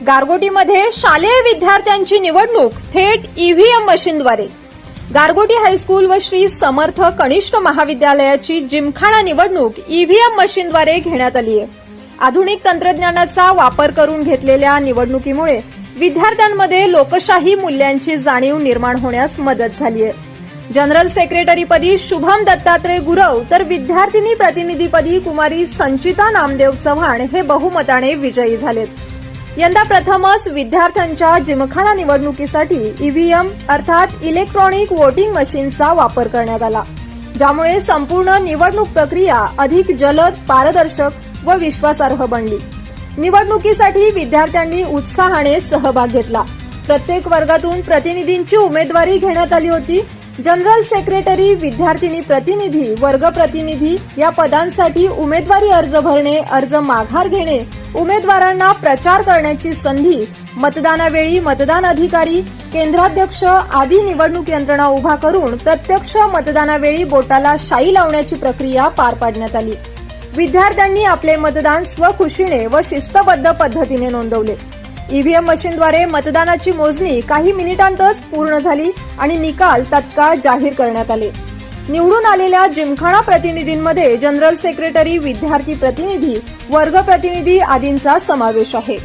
गारगोटीमध्ये शालेय विद्यार्थ्यांची निवडणूक थेट ईव्हीएम मशीनद्वारे। गारगोटी हायस्कूल व श्री समर्थ कनिष्ठ महाविद्यालयाची जिमखाना निवडणूक ईव्हीएम मशीनद्वारे घेण्यात आली आहे। आधुनिक तंत्रज्ञानाचा वापर करून घेतलेल्या निवडणुकीमुळे विद्यार्थ्यांमध्ये लोकशाही मूल्यांची जाणीव निर्माण होण्यास मदत झाली आहे। जनरल सेक्रेटरीपदी शुभम दत्तात्रय गुरव तर विद्यार्थिनी प्रतिनिधीपदी कुमारी संचिता नामदेव चव्हाण हे बहुमताने विजयी झालेत। यंदा प्रथमच विद्यार्थ्यांच्या जिमखाना निवडणुकीसाठी ईव्हीएम अर्थात इलेक्ट्रॉनिक वोटिंग मशीनचा वापर करण्यात आला, ज्यामुळे संपूर्ण निवडणूक प्रक्रिया अधिक जलद, पारदर्शक व विश्वासार्ह बनली। निवडणुकीसाठी विद्यार्थ्यांनी उत्साहाने सहभाग घेतला। प्रत्येक वर्गातून प्रतिनिधींची उमेदवारी घेण्यात आली होती। जनरल सेक्रेटरी, विद्यार्थिनी प्रतिनिधी, वर्ग प्रतिनिधी या पदांसाठी उमेदवारी अर्ज भरणे, अर्ज माघार घेणे, उमेदवारांना प्रचार करण्याची संधी, मतदानावेळी मतदान अधिकारी, केंद्राध्यक्ष आदी निवडणूक यंत्रणा उभा करून प्रत्यक्ष मतदानावेळी बोटाला शाई लावण्याची प्रक्रिया पार पाडण्यात आली। विद्यार्थ्यांनी आपले मतदान स्वखुशीने व शिस्तबद्ध पद्धतीने नोंदवले। ईव्हीएम मशीनद्वारे मतदानाची मोजणी काही मिनिटांतच पूर्ण झाली आणि निकाल तत्काळ जाहीर करण्यात आले। निवडून आलेल्या जिमखाना प्रतिनिधींमध्ये जनरल सेक्रेटरी, विद्यार्थी प्रतिनिधी, वर्ग प्रतिनिधी आदींचा समावेश आहे।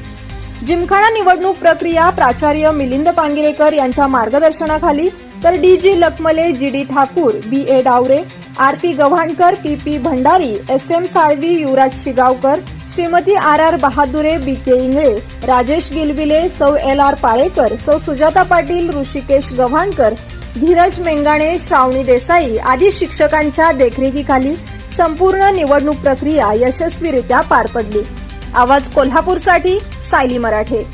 जिमखाना निवडणूक प्रक्रिया प्राचार्य मिलिंद पांगिरेकर यांच्या मार्गदर्शनाखाली तर DG Lakhmale, GD Thakur, BA Daware, RP Gavhankar, PP Bhandari, SM Salvi, Yuvraj Shigavkar, Shrimati R Bahadure, BK Ingale, Rajesh Gilbile, सौ एल पाळेकर, सौ सुजाता पाटील, ऋषिकेश गव्हाणकर, धीरज मेंगाणे, श्रावणी देसाई आदी शिक्षकांच्या देखरेखीखाली संपूर्ण निवडणूक प्रक्रिया यशस्वीरित्या पार पडली। आवाज कोल्हापूरसाठी सायली मराठे।